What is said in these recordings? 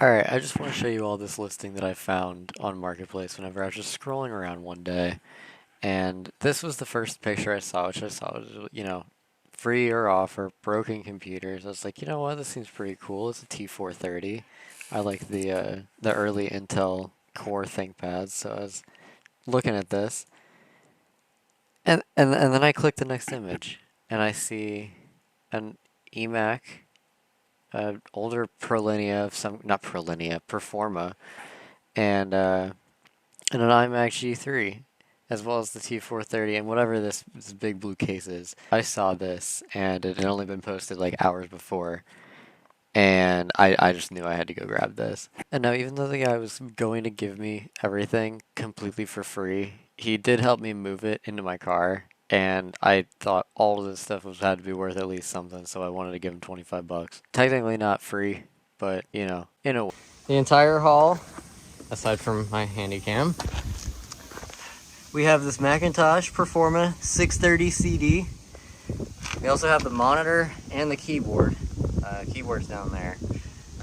Alright, I just want to show you all this listing that I found on Marketplace whenever I was just scrolling around one day. And this was the first picture I saw, which I saw was, free or offer, broken computers. I was like, you know what, this seems pretty cool. It's a T430. I like the early Intel Core ThinkPads, so I was looking at this. And then I click the next image, and I see an eMac, older Prolinia of some, not Prolinia, Performa, and an iMac G3, as well as the T430 and whatever this big blue case is. I saw this, and it had only been posted like hours before, and I just knew I had to go grab this. And now, even though the guy was going to give me everything completely for free, he did help me move it into my car, and I thought all of this stuff had to be worth at least something, so I wanted to give him 25 bucks. Technically not free, but, in a way. The entire haul, aside from my handy cam, we have this Macintosh Performa 630 CD. We also have the monitor and the keyboard. Keyboard's down there.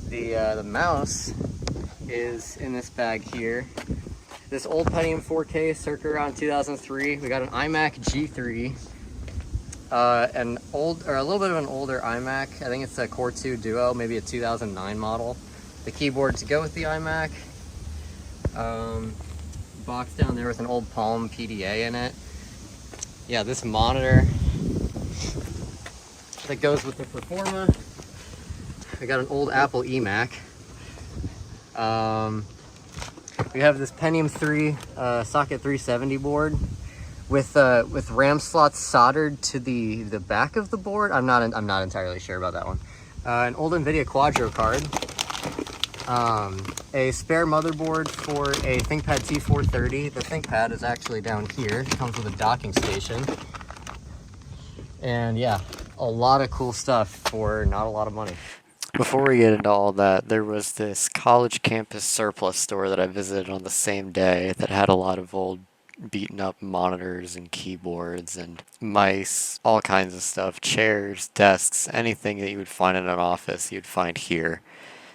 The mouse is in this bag here. This old Pentium 4K circa around 2003. We got an iMac G3, a little bit of an older iMac. I think it's a Core 2 Duo, maybe a 2009 model. The keyboard to go with the iMac. Box down there with an old Palm PDA in it. Yeah, this monitor that goes with the Performa. We got an old Apple eMac. We have this Pentium 3 socket 370 board with RAM slots soldered to the back of the board. I'm not entirely sure about that one. An old NVIDIA Quadro card. A spare motherboard for a Thinkpad T430. The Thinkpad is actually down here. It comes with a docking station. And yeah, a lot of cool stuff for not a lot of money. Before we get into all that, there was this college campus surplus store that I visited on the same day that had a lot of old beaten up monitors and keyboards and mice, all kinds of stuff, chairs, desks, anything that you would find in an office you'd find here.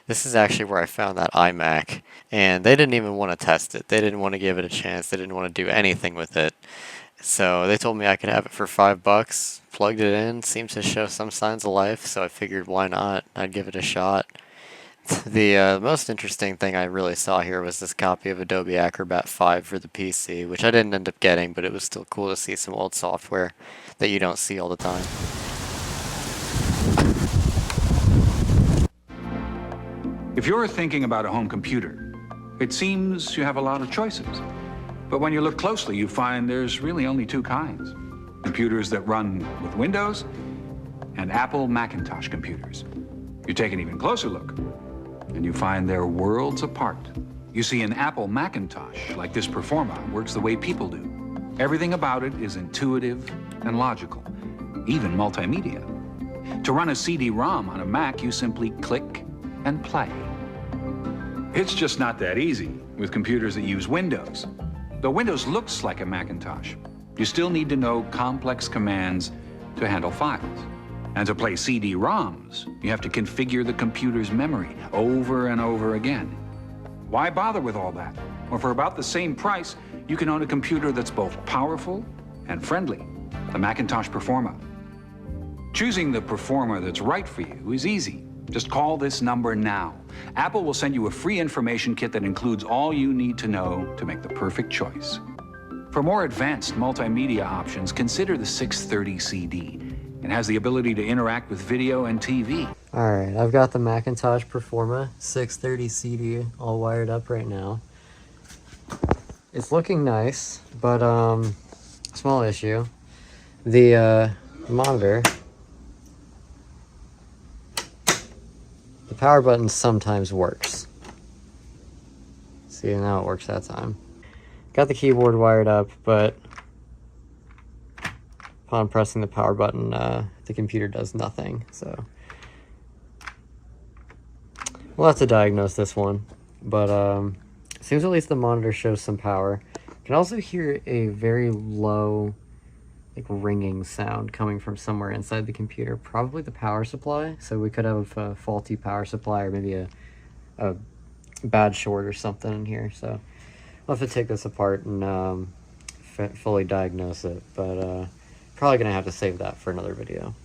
This is actually where I found that iMac, and they didn't even want to test it. They didn't want to give it a chance. They didn't want to do anything with it. So they told me I could have it for $5, plugged it in, seemed to show some signs of life, so I figured why not? I'd give it a shot. The most interesting thing I really saw here was this copy of Adobe Acrobat 5 for the PC, which I didn't end up getting, but it was still cool to see some old software that you don't see all the time. If you're thinking about a home computer, it seems you have a lot of choices. But when you look closely, you find there's really only two kinds. Computers that run with Windows and Apple Macintosh computers. You take an even closer look, and you find they're worlds apart. You see, an Apple Macintosh, like this Performa, works the way people do. Everything about it is intuitive and logical, even multimedia. To run a CD-ROM on a Mac, you simply click and play. It's just not that easy with computers that use Windows. Though Windows looks like a Macintosh, you still need to know complex commands to handle files. And to play CD-ROMs, you have to configure the computer's memory over and over again. Why bother with all that? Well, for about the same price, you can own a computer that's both powerful and friendly, the Macintosh Performa. Choosing the Performa that's right for you is easy. Just call this number now. Apple will send you a free information kit that includes all you need to know to make the perfect choice. For more advanced multimedia options, consider the 630 CD. It has the ability to interact with video and TV. Alright, I've got the Macintosh Performa 630 CD all wired up right now. It's looking nice, but small issue. The monitor, the power button sometimes works. See, now it works that time. Got the keyboard wired up, but upon pressing the power button, the computer does nothing. So we'll have to diagnose this one. But it seems at least the monitor shows some power. You can also hear a very low, like, ringing sound coming from somewhere inside the computer. Probably the power supply. So we could have a faulty power supply, or maybe a bad short or something in here. So I'll have to take this apart and fully diagnose it, but probably gonna have to save that for another video.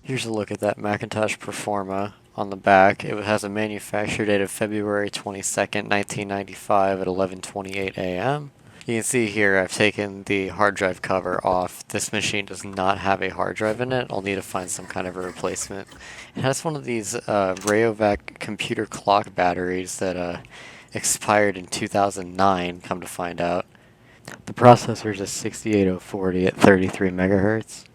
Here's a look at that Macintosh Performa on the back. It has a manufacture date of February 22nd, 1995 at 11:28 a.m. You can see here I've taken the hard drive cover off. This machine does not have a hard drive in it. I'll need to find some kind of a replacement. It has one of these Rayovac computer clock batteries that expired in 2009, come to find out. The processor is a 68040 at 33 megahertz.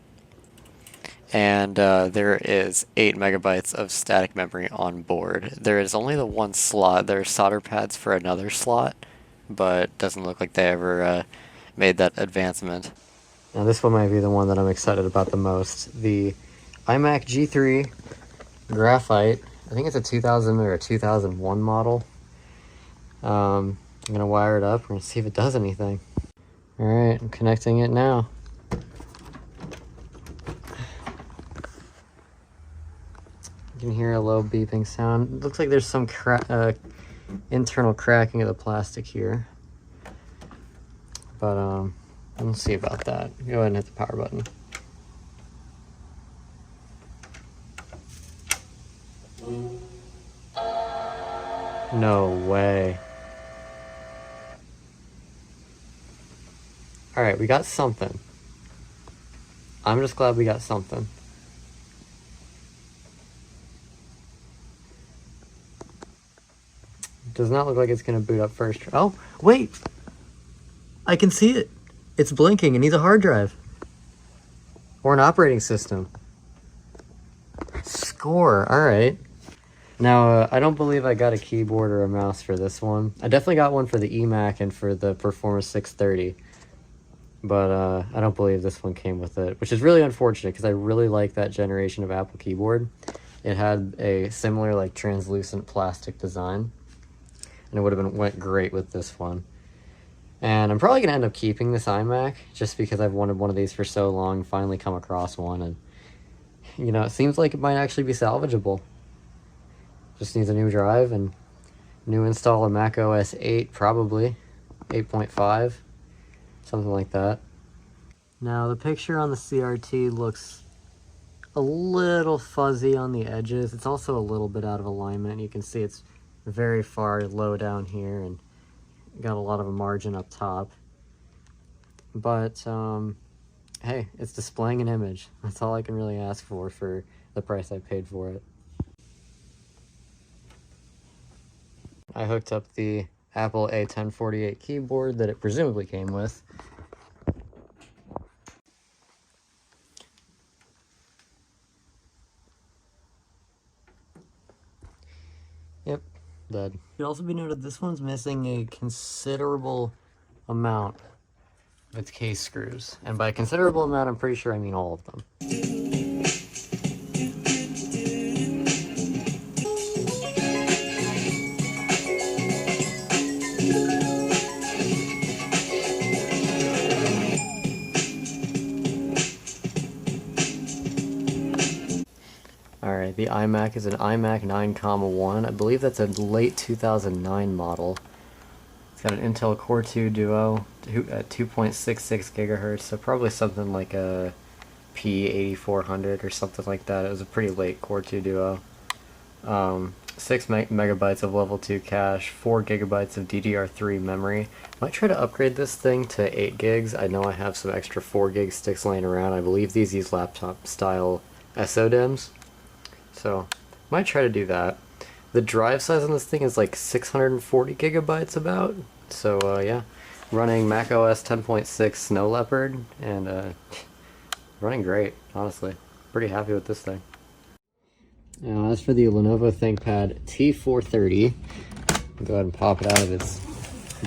And there is 8 megabytes of static memory on board. There is only the one slot. There are solder pads for another slot, but doesn't look like they ever made that advancement. Now this one might be the one that I'm excited about the most. The iMac G3 Graphite. I think it's a 2000 or a 2001 model. I'm going to wire it up. We're going to see if it does anything. Alright, I'm connecting it now. You can hear a low beeping sound. It looks like there's some internal cracking of the plastic here. But we'll see about that. Go ahead and hit the power button. No way. Alright, we got something. I'm just glad we got something. Does not look like it's going to boot up first. Oh, wait! I can see it. It's blinking. It needs a hard drive. Or an operating system. Score. Alright. Now, I don't believe I got a keyboard or a mouse for this one. I definitely got one for the eMac and for the Performa 630. But I don't believe this one came with it, which is really unfortunate because I really like that generation of Apple keyboard. It had a similar, like, translucent plastic design. And it would have went great with this one. And I'm probably going to end up keeping this iMac just because I've wanted one of these for so long, finally come across one, and you know, it seems like it might actually be salvageable. Just needs a new drive and new install of Mac OS 8, probably 8.5, something like that. Now the picture on the CRT looks a little fuzzy on the edges. It's also a little bit out of alignment. You can see it's very far low down here and got a lot of a margin up top. But hey, it's displaying an image. That's all I can really ask for the price I paid for it. I hooked up the Apple A1048 keyboard that it presumably came with. Yep, dead. It should also be noted this one's missing a considerable amount of its case screws. And by considerable amount, I'm pretty sure I mean all of them. Alright, the iMac is an iMac 9,1. I believe that's a late 2009 model. It's got an Intel Core 2 Duo at 2.66 gigahertz, so probably something like a P8400 or something like that. It was a pretty late Core 2 Duo. 6 megabytes of level 2 cache, 4 gigabytes of DDR3 memory. Might try to upgrade this thing to 8 gigs. I know I have some extra 4 gig sticks laying around. I believe these use laptop style SODIMMs. So, might try to do that. The drive size on this thing is like 640 gigabytes about. So, yeah. Running macOS 10.6 Snow Leopard, and running great, honestly. Pretty happy with this thing. Now, as for the Lenovo ThinkPad T430, I'll go ahead and pop it out of its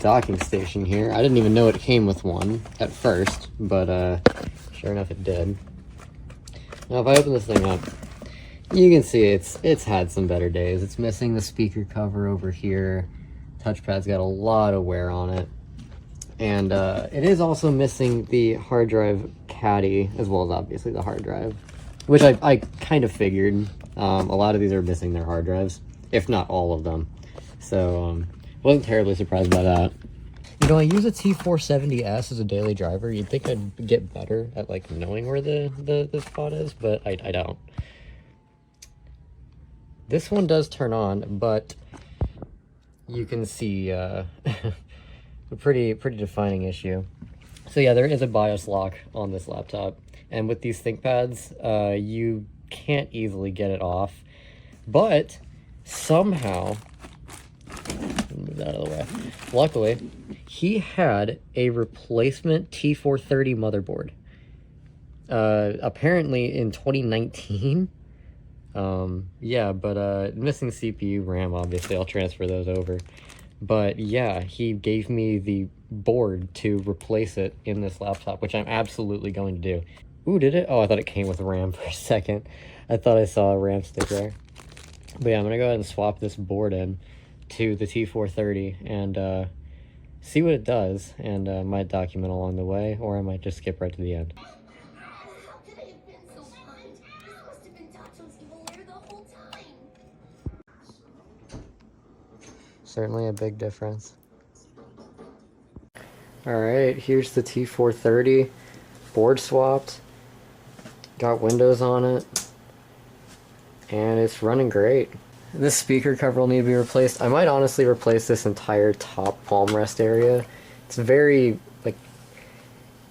docking station here. I didn't even know it came with one at first, but sure enough it did. Now, if I open this thing up, you can see it's had some better days. It's missing the speaker cover over here. Touchpad's got a lot of wear on it. And it is also missing the hard drive caddy, as well as obviously the hard drive, which I kind of figured. A lot of these are missing their hard drives, if not all of them. So wasn't terribly surprised by that. You know, I use a T470S as a daily driver. You'd think I'd get better at like knowing where the spot is, but I don't. This one does turn on, but you can see a pretty defining issue. So yeah, there is a BIOS lock on this laptop, and with these ThinkPads, you can't easily get it off, but somehow, move that out of the way. Luckily, he had a replacement T430 motherboard. Apparently in 2019. Yeah, but missing CPU, RAM, obviously, I'll transfer those over. But yeah, he gave me the board to replace it in this laptop, which I'm absolutely going to do. Ooh, did it? Oh, I thought it came with RAM for a second. I thought I saw a RAM stick there. But yeah, I'm gonna go ahead and swap this board in to the T430 and see what it does, and might document along the way, or I might just skip right to the end. How could I have been so blind? This must have been Dacho's evil lair the whole time. Certainly a big difference. Alright, here's the T430. Board swapped. Got Windows on it. And it's running great. This speaker cover will need to be replaced. I might honestly replace this entire top palm rest area. It's very, like,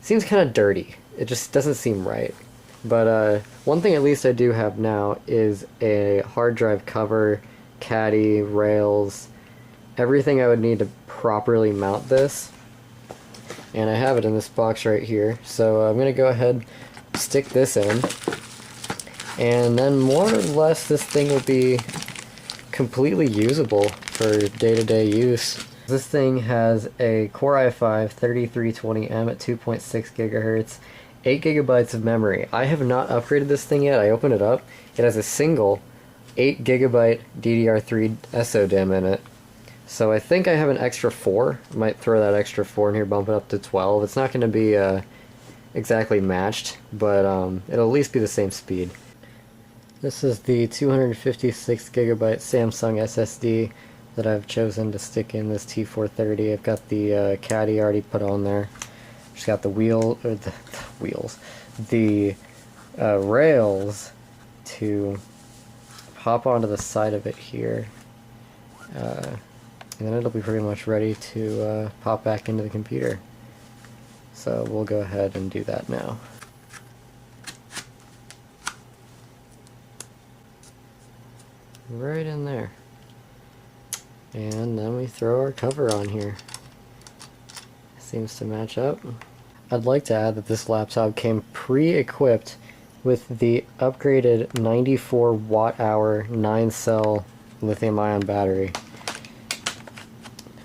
seems kind of dirty. It just doesn't seem right. But one thing at least I do have now is a hard drive cover, caddy, rails, everything I would need to properly mount this. And I have it in this box right here. So I'm going to go ahead, stick this in, and then more or less this thing will be completely usable for day-to-day use. This thing has a Core i5-3320M at 2.6 gigahertz, 8 gigabytes of memory. I have not upgraded this thing yet. I opened it up. It has a single 8 gigabyte DDR3 SODIMM in it. So I think I have an extra 4. I might throw that extra 4 in here, bump it up to 12. It's not going to be exactly matched, but it'll at least be the same speed. This is the 256 gigabyte Samsung SSD that I've chosen to stick in this T430. I've got the caddy already put on there. Just got the rails to hop onto the side of it here. And then it'll be pretty much ready to pop back into the computer. So we'll go ahead and do that now. Right in there. And then we throw our cover on here. Seems to match up. I'd like to add that this laptop came pre-equipped with the upgraded 94 watt hour 9-cell lithium ion battery,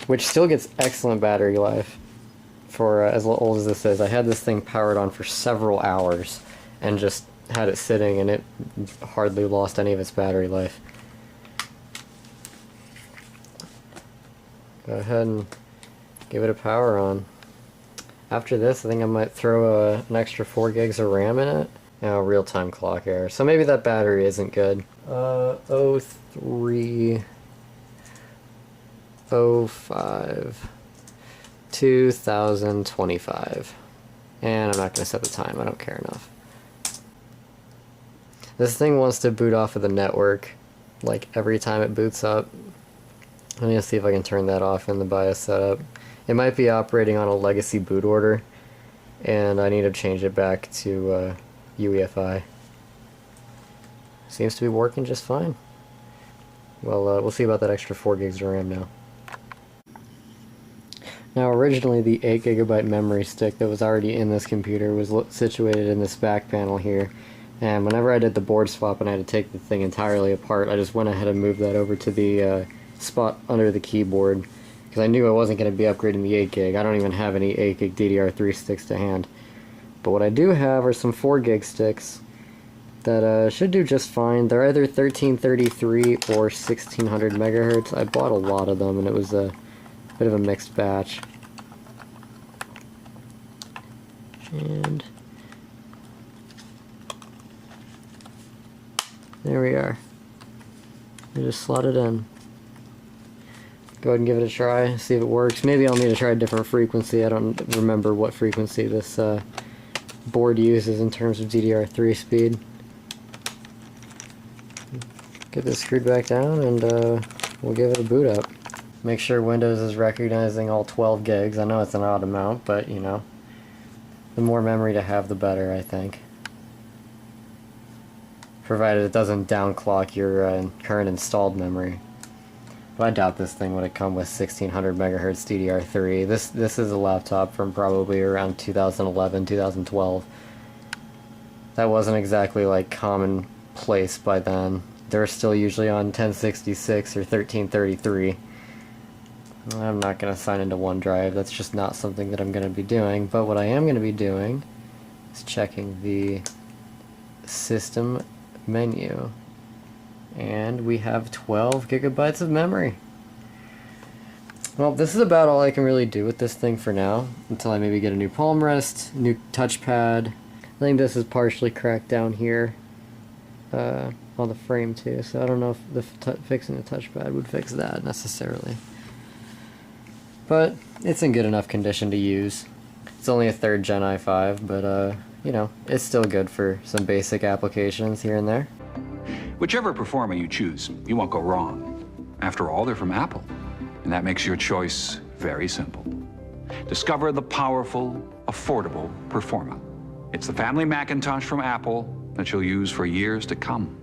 which still gets excellent battery life for as old as this is. I had this thing powered on for several hours and just had it sitting, and it hardly lost any of its battery life. Go ahead and give it a power on. After this, I think I might throw an extra 4 gigs of RAM in it. Now, real-time clock error. So maybe that battery isn't good. 03 05 2025. And I'm not going to set the time, I don't care enough. This thing wants to boot off of the network like every time it boots up. Let me see if I can turn that off in the BIOS setup. It might be operating on a legacy boot order, and I need to change it back to UEFI. Seems to be working just fine. Well, we'll see about that extra 4 gigs of RAM now. Now, originally the 8 gigabyte memory stick that was already in this computer was situated in this back panel here, and whenever I did the board swap and I had to take the thing entirely apart, I just went ahead and moved that over to the spot under the keyboard, because I knew I wasn't going to be upgrading the 8 gig. I don't even have any 8 gig DDR3 sticks to hand. But what I do have are some 4 gig sticks that should do just fine. They're either 1333 or 1600 megahertz. I bought a lot of them, and it was a bit of a mixed batch. And There we are. You just slot it in. Go ahead and give it a try, see if it works. Maybe I'll need to try a different frequency. I don't remember what frequency this board uses in terms of DDR3 speed. Get this screwed back down and we'll give it a boot up. Make sure Windows is recognizing all 12 gigs. I know it's an odd amount, but you know, the more memory to have, the better, I think. Provided it doesn't downclock your current installed memory. But I doubt this thing would have come with 1600 megahertz DDR3. This is a laptop from probably around 2011, 2012. That wasn't exactly like commonplace by then. They're still usually on 1066 or 1333. I'm not going to sign into OneDrive. That's just not something that I'm going to be doing. But what I am going to be doing is checking the system menu. And we have 12 gigabytes of memory. Well, this is about all I can really do with this thing for now, until I maybe get a new palm rest, new touchpad. I think this is partially cracked down here on the frame too, so I don't know if fixing the touchpad would fix that necessarily. But it's in good enough condition to use. It's only a 3rd Gen i5, but you know, it's still good for some basic applications here and there. Whichever Performa you choose, you won't go wrong. After all, they're from Apple, and that makes your choice very simple. Discover the powerful, affordable Performa. It's the family Macintosh from Apple that you'll use for years to come.